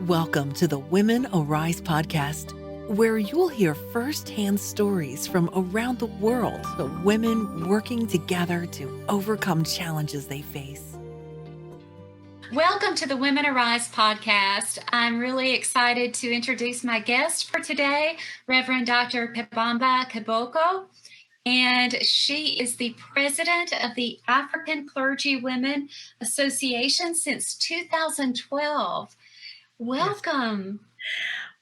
Welcome to the Women Arise podcast, where you'll hear firsthand stories from around the world of women working together to overcome challenges they face. Welcome to the Women Arise podcast. I'm really excited to introduce my guest for today, Reverend Dr. Kabamba Kiboko. And she is the president of the African Clergywomen Association since 2012. Welcome.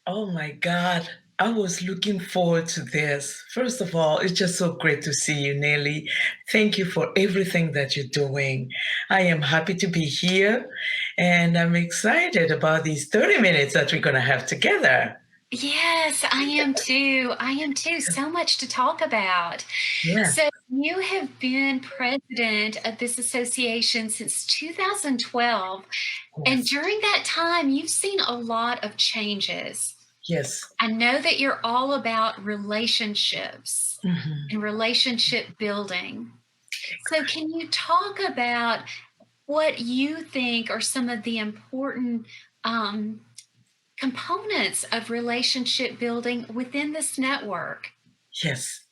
Oh my God. I was looking forward to this. First of all, it's just so great to see you, Neelley. Thank you for everything that you're doing. I am happy to be here, and I'm excited about these 30 minutes that we're going to have together. Yes, I am too. So much to talk about. Yeah. So you have been president of this association since 2012. And during that time, you've seen a lot of changes. Yes. I know that you're all about relationships and relationship building. So can you talk about what you think are some of the important components of relationship building within this network? Yes.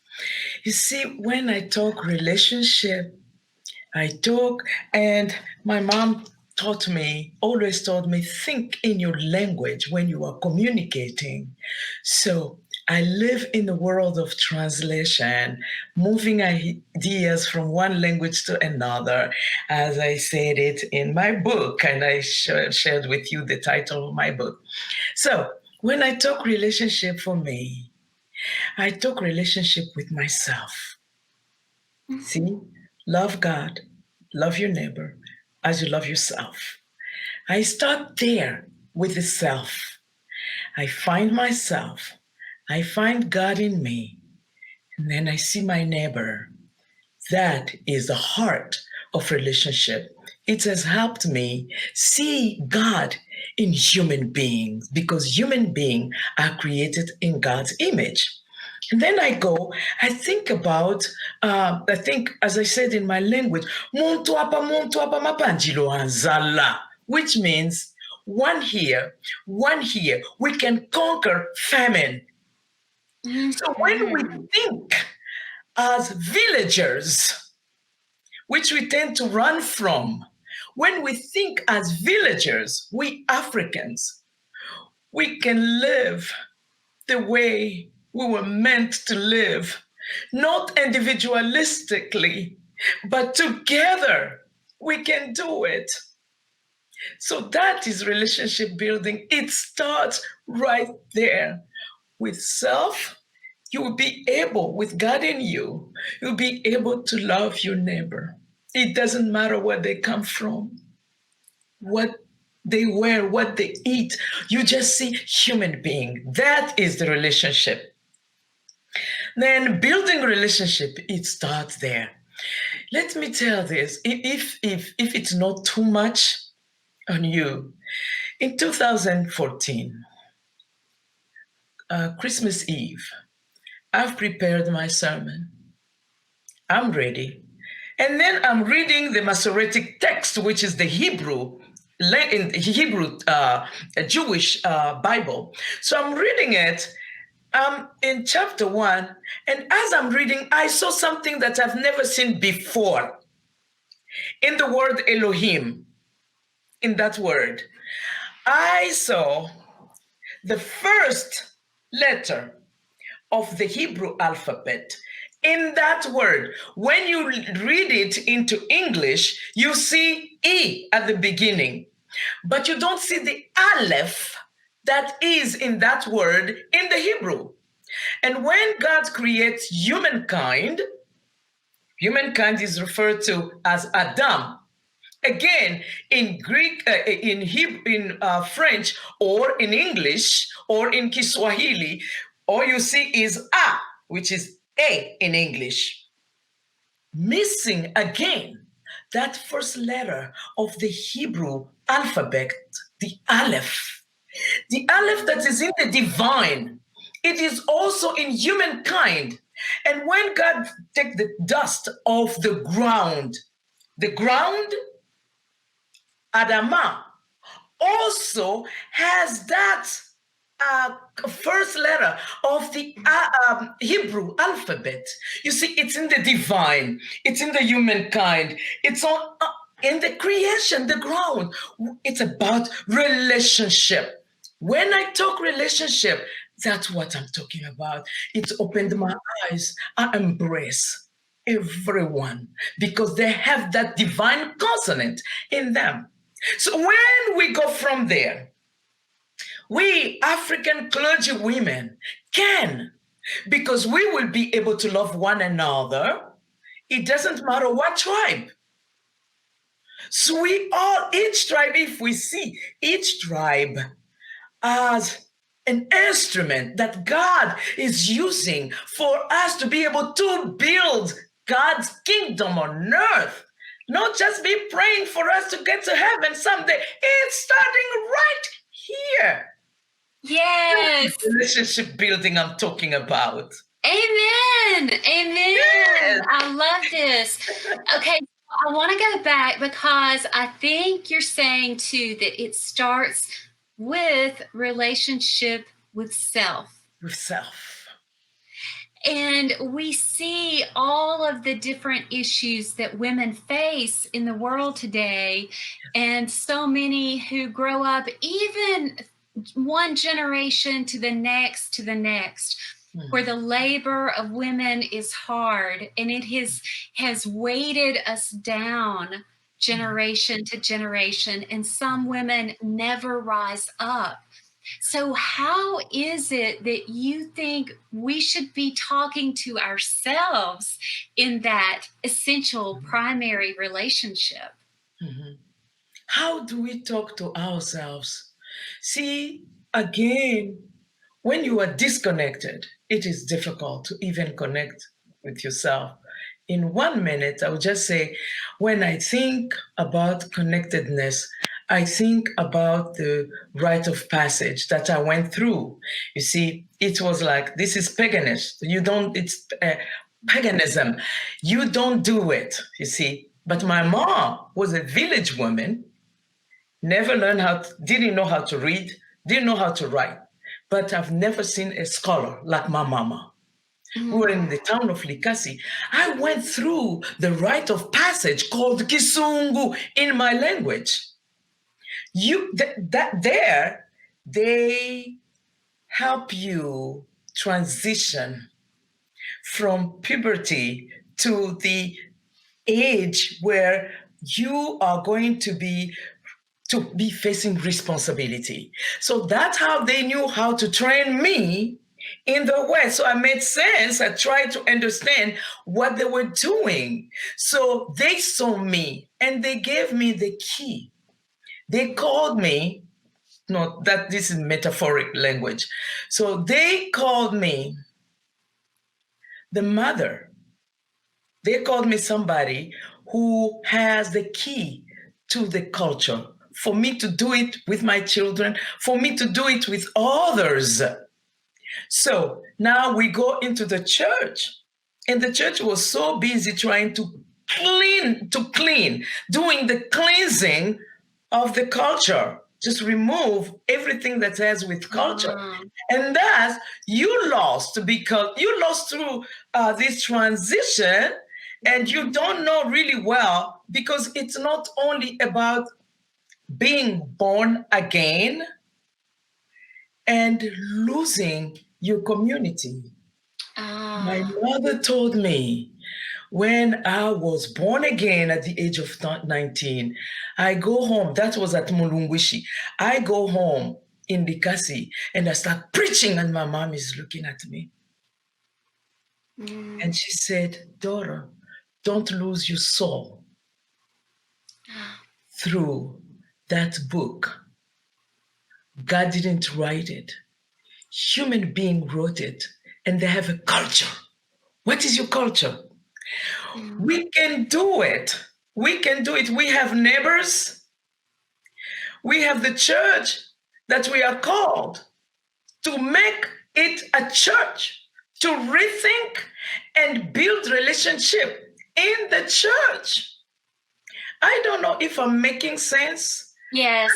You see, when I talk relationship, and my mom always taught me, think in your language when you are communicating. So I live in the world of translation, moving ideas from one language to another, as I said it in my book, and I shared with you the title of my book. So when I talk relationship for me, I talk relationship with myself. See, love God, love your neighbor as you love yourself. I start there with the self. I find myself. I find God in me. And then I see my neighbor. That is the heart of relationship. It has helped me see God in human beings, because human beings are created in God's image. And then I think about, as I said in my language, muntu apa mapanjilo anzala, which means one here, we can conquer famine. So when we think as villagers, which we tend to run from, when we think as villagers, we Africans, we can live the way we were meant to live, not individualistically, but together we can do it. So that is relationship building. It starts right there with self. You will be able, with God in you, you'll be able to love your neighbor. It doesn't matter where they come from, what they wear, what they eat. You just see human being. That is the relationship. Then building relationship, it starts there. Let me tell this, if it's not too much on you, in 2014, Christmas Eve, I've prepared my sermon. I'm ready. And then I'm reading the Masoretic text, which is the Hebrew Jewish Bible. So I'm reading it in chapter 1. And as I'm reading, I saw something that I've never seen before. In the word Elohim, in that word, I saw the first letter of the Hebrew alphabet. In that word, when you read it into English, you see E at the beginning, but you don't see the Aleph that is in that word in the Hebrew. And when God creates humankind is referred to as Adam. Again, in Greek, in Hebrew, in French, or in English, or in Kiswahili, all you see is A, which is A in English. Missing again that first letter of the Hebrew alphabet, the Aleph. The Aleph that is in the divine, it is also in humankind. And when God takes the dust off the ground, Adama, also has that first letter of the Hebrew alphabet. You see, it's in the divine, it's in the humankind, it's on in the creation, the ground. It's about relationship. When I talk relationship, that's what I'm talking about. It's opened my eyes. I embrace everyone because they have that divine consonant in them. So when we go from there, we African clergywomen can, because we will be able to love one another. It doesn't matter what tribe. So we all, each tribe, if we see each tribe as an instrument that God is using for us to be able to build God's kingdom on earth. Not just be praying for us to get to heaven someday. It's starting right here. Yes. That's the relationship building I'm talking about. Amen. Amen. Yes. I love this. Okay. I want to go back because I think you're saying too that it starts with relationship with self. With self. And we see all of the different issues that women face in the world today. And so many who grow up, even one generation to the next, where the labor of women is hard and it has weighted us down generation to generation, and some women never rise up. So how is it that you think we should be talking to ourselves in that essential primary relationship? Mm-hmm. How do we talk to ourselves? See, again, when you are disconnected, it is difficult to even connect with yourself. In 1 minute, I would just say, when I think about connectedness, I think about the rite of passage that I went through. You see, it was like, this is paganism. It's paganism. You don't do it, you see. But my mom was a village woman, didn't know how to read, didn't know how to write. But I've never seen a scholar like my mama. We were in the town of Likasi. I went through the rite of passage called Kisungu in my language. They help you transition from puberty to the age where you are going to be facing responsibility. So that's how they knew how to train me in the West. So I made sense. I tried to understand what they were doing. So they saw me and they gave me the key. They called me, no, that this is metaphoric language. So they called me the mother. They called me somebody who has the key to the culture, for me to do it with my children, for me to do it with others. So now we go into the church, and the church was so busy trying to clean, doing the cleansing of the culture, just remove everything that has with culture. And thus you lost because you lost through this transition, and you don't know really well, because it's not only about being born again and losing your community. My mother told me when I was born again at the age of 19, I go home. That was at Mulungwishi. I go home in Likasi and I start preaching, and my mom is looking at me. And she said, daughter, don't lose your soul through that book. God didn't write it. Human being wrote it, and they have a culture. What is your culture? We can do it. We can do it. We have neighbors. We have the church that we are called to make it a church, to rethink and build relationship in the church. I don't know if I'm making sense. Yes.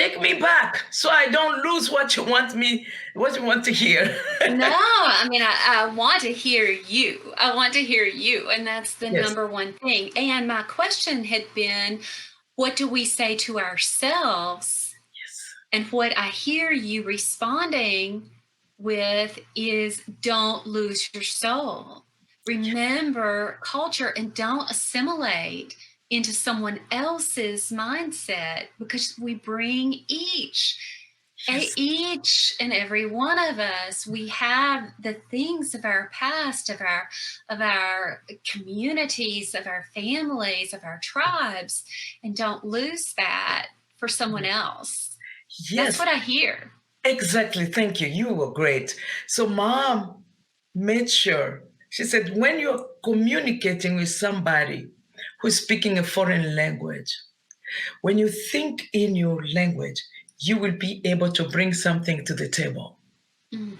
take me back so I don't lose what you want to hear. No, I mean, I want to hear you. I want to hear you. And that's the Yes. number one thing. And my question had been, what do we say to ourselves? Yes. And what I hear you responding with is, don't lose your soul. Remember culture and don't assimilate into someone else's mindset, because we bring each and every one of us, we have the things of our past, of our communities, of our families, of our tribes, and don't lose that for someone else. Yes. That's what I hear. Exactly. Thank you. You were great. So Mom made sure, she said, when you're communicating with somebody who's speaking a foreign language, when you think in your language, you will be able to bring something to the table. Mm.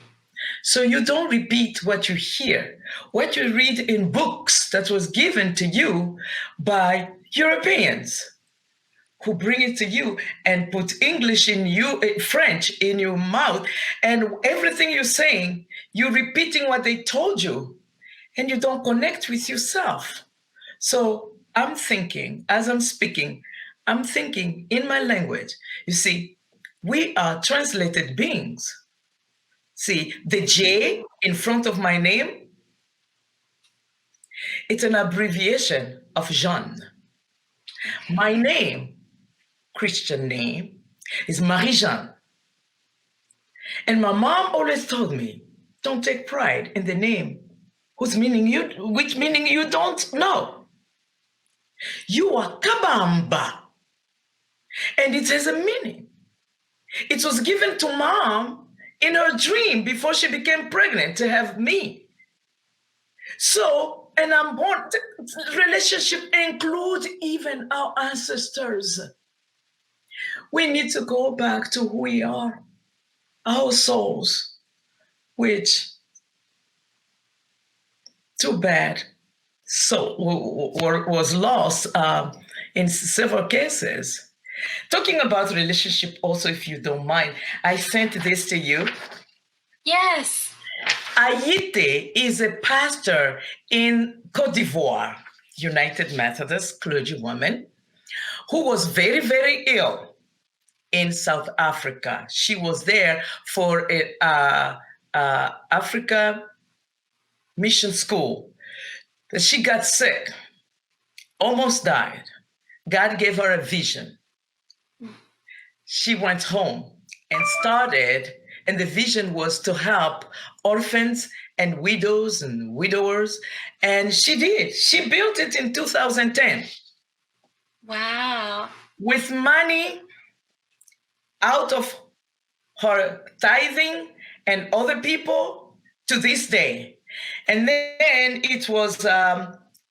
So you don't repeat what you hear, what you read in books that was given to you by Europeans, who bring it to you and put English in you, French in your mouth, and everything you're saying, you're repeating what they told you, and you don't connect with yourself. So I'm thinking, as I'm speaking, I'm thinking in my language. You see, we are translated beings. See, the J in front of my name, it's an abbreviation of Jean. My name, Christian name, is Marie-Jeanne. And my mom always told me, don't take pride in the name which meaning you don't know. You are Kabamba. And it has a meaning. It was given to Mom in her dream before she became pregnant to have me. So, and I'm born, relationship include even our ancestors. We need to go back to who we are, our souls, which, too bad, so was lost in several cases. Talking about relationship also, if you don't mind, I sent this to you. Yes. Ayite is a pastor in Côte d'Ivoire, United Methodist Clergywomen, who was very, very ill in South Africa. She was there for Africa mission school. She got sick, almost died. God gave her a vision. She went home and started, and the vision was to help orphans and widows and widowers. And she did. She built it in 2010. Wow. With money out of her tithing and other people to this day. And then it was,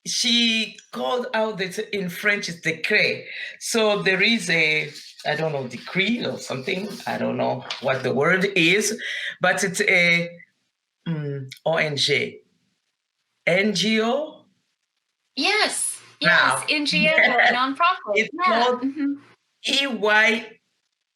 she called out that in French, it's décret. So there is a, I don't know, decree or something. I don't know what the word is, but it's a ONG. NGO? Yes. Yes. Now, NGO, nonprofit. It's called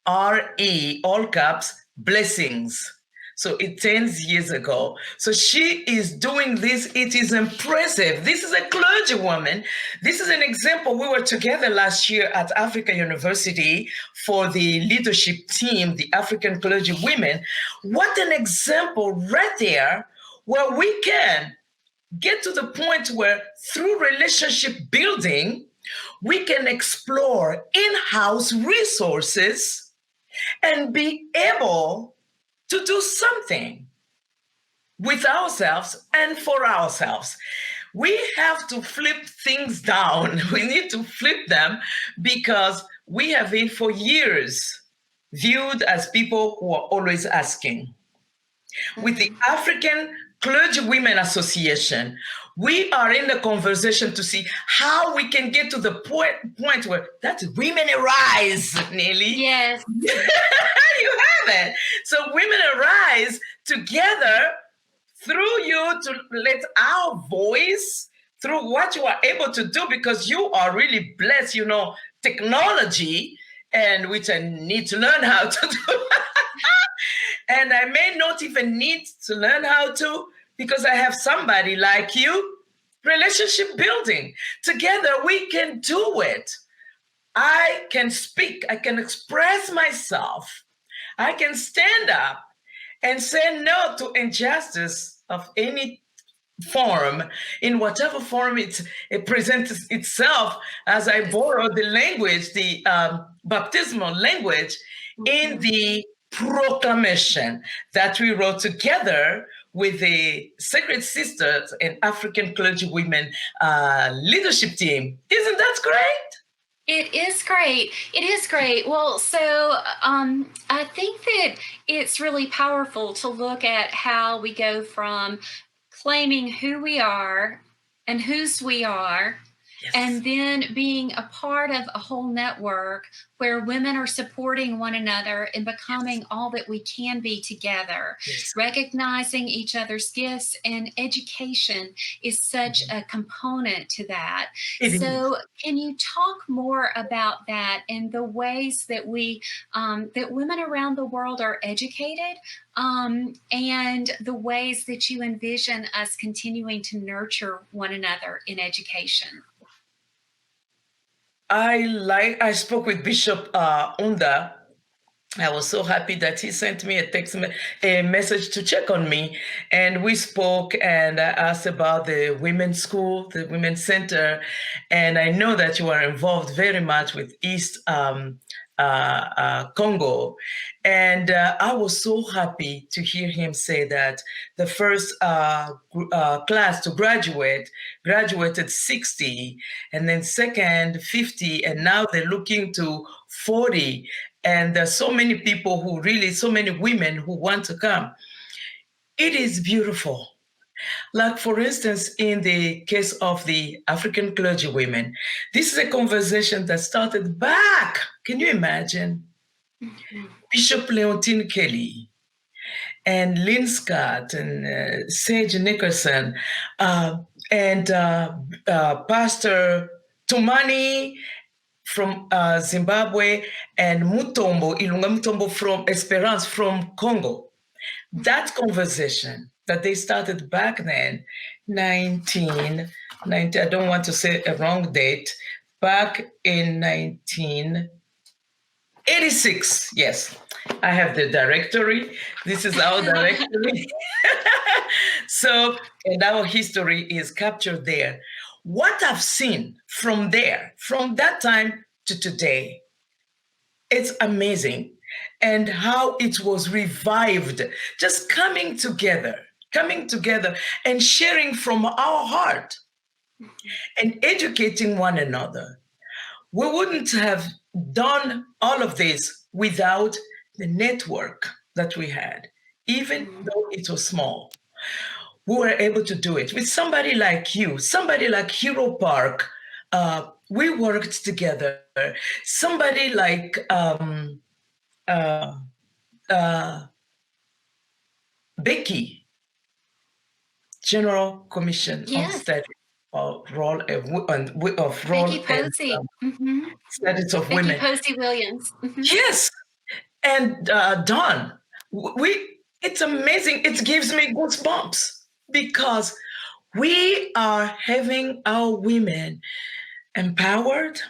EYRE, all caps, blessings. So it's 10 years ago. So she is doing this. It is impressive. This is a clergywoman. This is an example. We were together last year at Africa University for the leadership team, the African Clergywomen. What an example right there, where we can get to the point where through relationship building, we can explore in-house resources and be able to do something with ourselves and for ourselves. We have to flip things down. We need to flip them, because we have been for years viewed as people who are always asking. With the African Clergywomen Association, we are in the conversation to see how we can get to the point where that's Women Arise, Neelley. Yes. You have it. So Women Arise together through you, to let our voice, through what you are able to do, because you are really blessed. You know, technology and which I need to learn how to do. And I may not even need to learn how to because I have somebody like you. Relationship building. Together we can do it. I can speak, I can express myself. I can stand up and say no to injustice of any form, in whatever form it presents itself, as I borrow the language, the baptismal language, in the proclamation that we wrote together with the Sacred Sisters and African Clergywomen leadership team. Isn't that great? It is great. It is great. Well, so I think that it's really powerful to look at how we go from claiming who we are and whose we are, yes, and then being a part of a whole network where women are supporting one another and becoming all that we can be together, yes, recognizing each other's gifts, and education is such a component to that. So can you talk more about that and the ways that we, that women around the world are educated, and the ways that you envision us continuing to nurture one another in education? I spoke with Bishop Unda. I was so happy that he sent me a message to check on me. And we spoke, and I asked about the women's school, the women's center. And I know that you are involved very much with East Congo. And I was so happy to hear him say that the first class to graduated 60, and then second 50, and now they're looking to 40. And there's so many people who really, so many women who want to come. It is beautiful. Like, for instance, in the case of the African clergywomen, this is a conversation that started back. Can you imagine? Mm-hmm. Bishop Leontine Kelly and Lynn Scott and Sage Nickerson and Pastor Tumani from Zimbabwe, and Ilunga Mutombo from Esperance from Congo. That conversation that they started back then, 1990, I don't want to say a wrong date, back in 1986. Yes, I have the directory. This is our directory. So, and our history is captured there. What I've seen from there, from that time to today, it's amazing. And how it was revived, just coming together and sharing from our heart and educating one another. We wouldn't have done all of this without the network that we had, even though it was small. We were able to do it with somebody like you, somebody like Hero Park. We worked together. Somebody like Becky, General Commission on Studies of Role of Becky Posey. Studies of Women. Becky Posey Williams. Yes, and Dawn. It's amazing. It gives me goosebumps because we are having our women empowered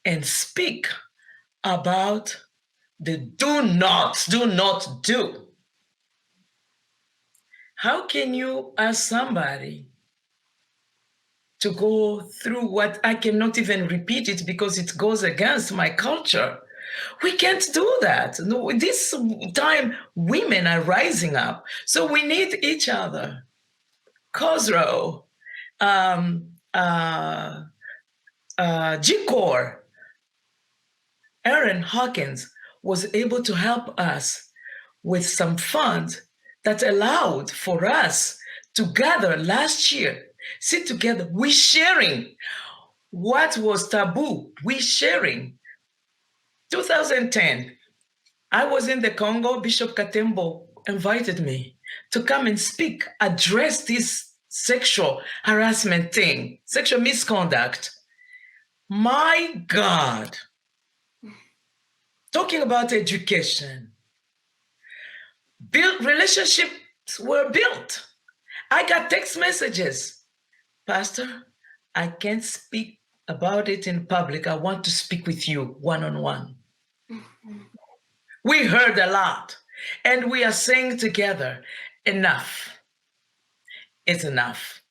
and speak about the do not do. How can you ask somebody to go through what I cannot even repeat it because it goes against my culture? We can't do that. No, this time women are rising up. So we need each other. COSROW, GCOR, Aaron Hawkins was able to help us with some funds that allowed for us to gather last year, sit together, we sharing what was taboo, we sharing. 2010, I was in the Congo. Bishop Katembo invited me to come and speak, address this sexual harassment thing, sexual misconduct. My God, talking about education. Relationships were built. I got text messages. Pastor, I can't speak about it in public. I want to speak with you one-on-one. We heard a lot, and we are saying together, enough. It's enough.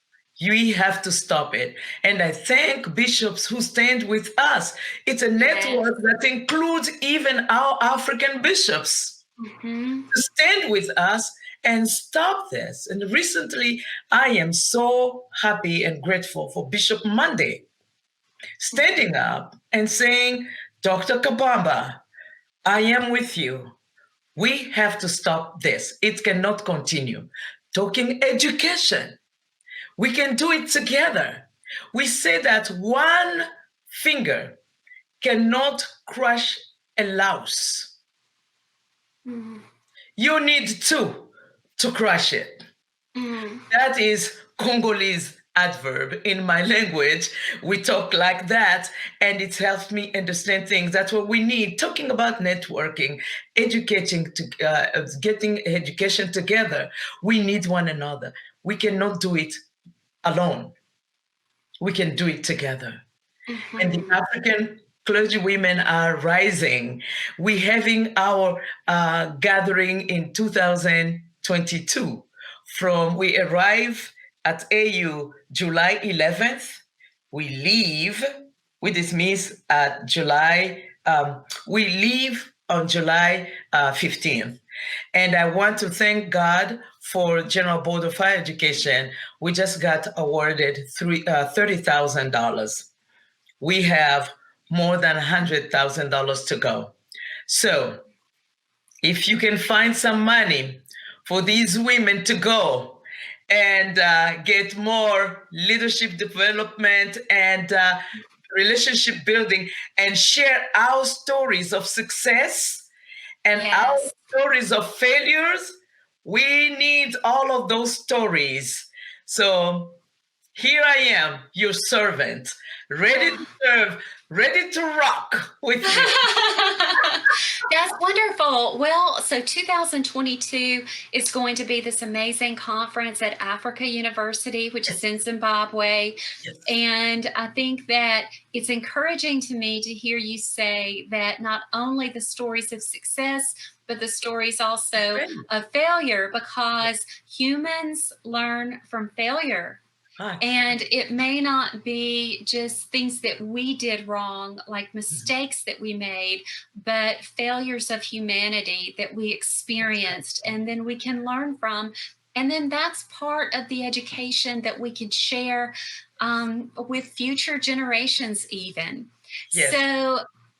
We have to stop it. And I thank bishops who stand with us. It's a network that includes even our African bishops to stand with us and stop this. And recently, I am so happy and grateful for Bishop Monday standing up and saying, Dr. Kabamba, I am with you. We have to stop this. It cannot continue. Talking education. We can do it together. We say that one finger cannot crush a louse. You need two to crush it. That is Congolese adverb. In my language, we talk like that, and it helps me understand things. That's what we need. Talking about networking, educating, getting education together. We need one another. We cannot do it alone. We can do it together. And the African clergywomen are rising. We're having our gathering in 2022. We arrive at AU July 11th. We leave. We dismiss at July. We leave on July 15th. And I want to thank God for General Board of Higher Education. We just got awarded $30,000. We have more than $100,000 to go. So if you can find some money for these women to go and get more leadership development and relationship building and share our stories of success and our stories of failures, we need all of those stories. So here I am, your servant, ready to serve, ready to rock with you. That's wonderful. Well, so 2022 is going to be this amazing conference at Africa University, which is in Zimbabwe. Yes. And I think that it's encouraging to me to hear you say that not only the stories of success, but the stories also of failure, because humans learn from failure. And it may not be just things that we did wrong, like mistakes that we made, but failures of humanity that we experienced, and then we can learn from. And then that's part of the education that we can share with future generations even. Yes. So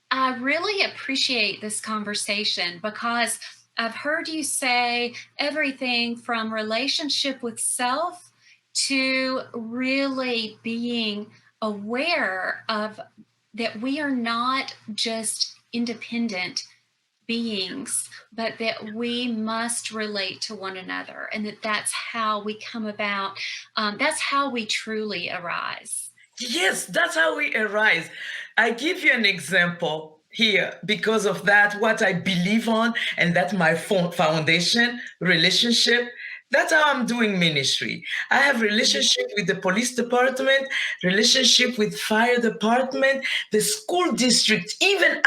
I really appreciate this conversation, because I've heard you say everything from relationship with self to really being aware of that we are not just independent beings, but that we must relate to one another, and that's how we come about. That's how we truly arise. Yes, that's how we arise. I give you an example here because of that, what I believe on, and that's my foundation, relationship. That's how I'm doing ministry. I have relationship with the police department, relationship with fire department, the school district, even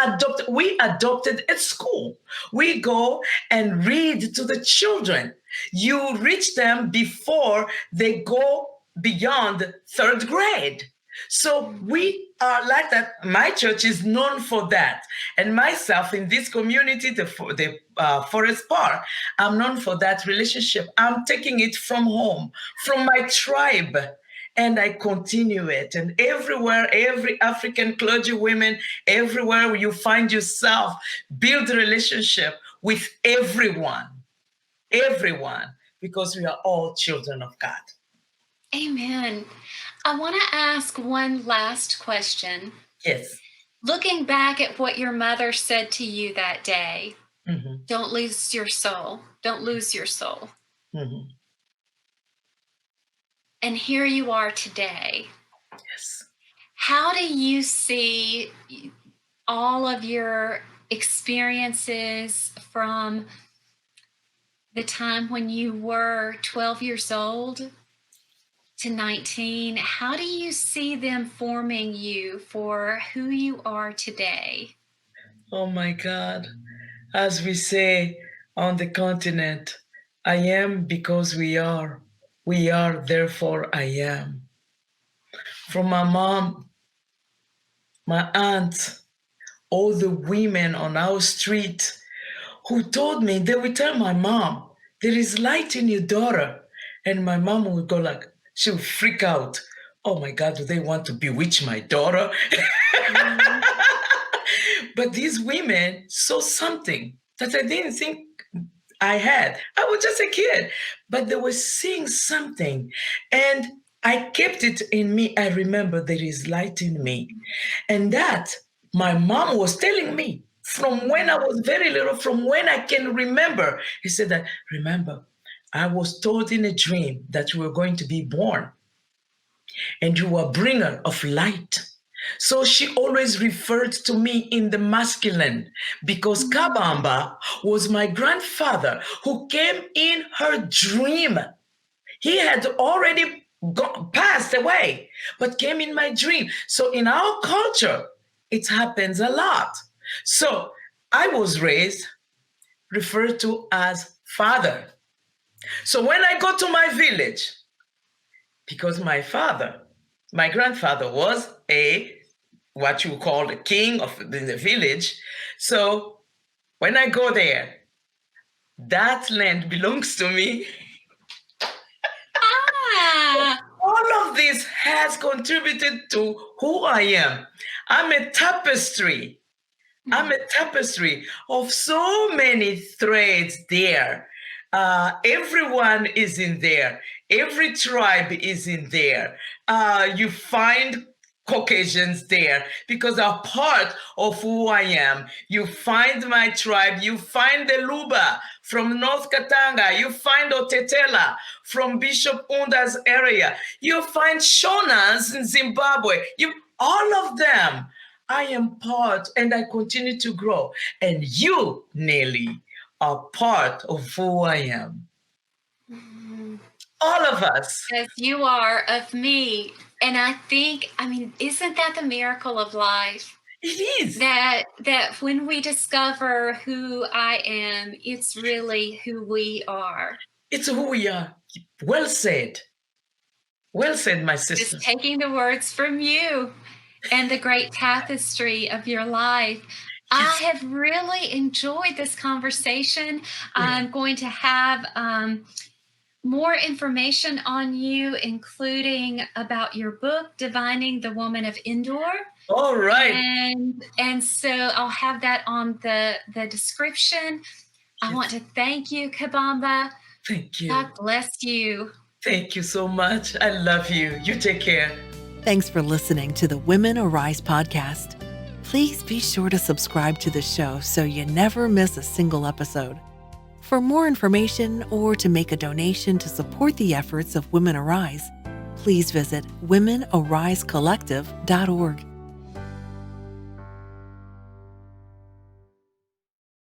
we adopted a school. We go and read to the children. You reach them before they go beyond third grade. So we are like that. My church is known for that. And myself in this community, the Forest Park, I'm known for that relationship. I'm taking it from home, from my tribe, and I continue it. And everywhere, every African clergywomen, everywhere you find yourself, build a relationship with everyone, because we are all children of God. Amen. I want to ask one last question. Yes. Looking back at what your mother said to you that day, don't lose your soul. Don't lose your soul. And here you are today. Yes. How do you see all of your experiences from the time when you were 12 years old to 19, how do you see them forming you for who you are today? Oh my God. As we say on the continent, I am because we are. We are, therefore I am. From my mom, my aunt, all the women on our street who told me, they would tell my mom, there is light in your daughter. And my mom would go like, she would freak out. Oh my God, do they want to bewitch my daughter? But these women saw something that I didn't think I had. I was just a kid, but they were seeing something. And I kept it in me. I remember there is light in me. And that my mom was telling me from when I was very little, from when I can remember. He said that, remember, I was told in a dream that you were going to be born and you were a bringer of light. So she always referred to me in the masculine because Kabamba was my grandfather who came in her dream. He had already passed away, but came in my dream. So in our culture, it happens a lot. So I was raised, referred to as father. So when I go to my village, because my grandfather was what you call the king of the village. So when I go there, that land belongs to me. All of this has contributed to who I am. I'm a tapestry. I'm a tapestry of so many threads there. Everyone is in there. Every tribe is in there. You find Caucasians there because are part of who I am. You find my tribe. You find the Luba from North Katanga. You find Otetela from Bishop Unda's area. You find Shonas in Zimbabwe. All of them. I am part and I continue to grow. And you, Neelley, are part of who I am. All of us. As you are of me. And I think, isn't that the miracle of life? It is. That when we discover who I am, it's really who we are. It's who we are. Well said. Well said, my sister. Just taking the words from you and the great tapestry of your life. Yes. I have really enjoyed this conversation. Yeah. I'm going to have more information on you, including about your book, Divining the Woman of ENDOOR. All right. And so I'll have that on the description. Yes. I want to thank you, Kabamba. Thank you. God bless you. Thank you so much. I love you. You take care. Thanks for listening to the Women Arise podcast. Please be sure to subscribe to the show so you never miss a single episode. For more information or to make a donation to support the efforts of Women Arise, please visit womenarisecollective.org.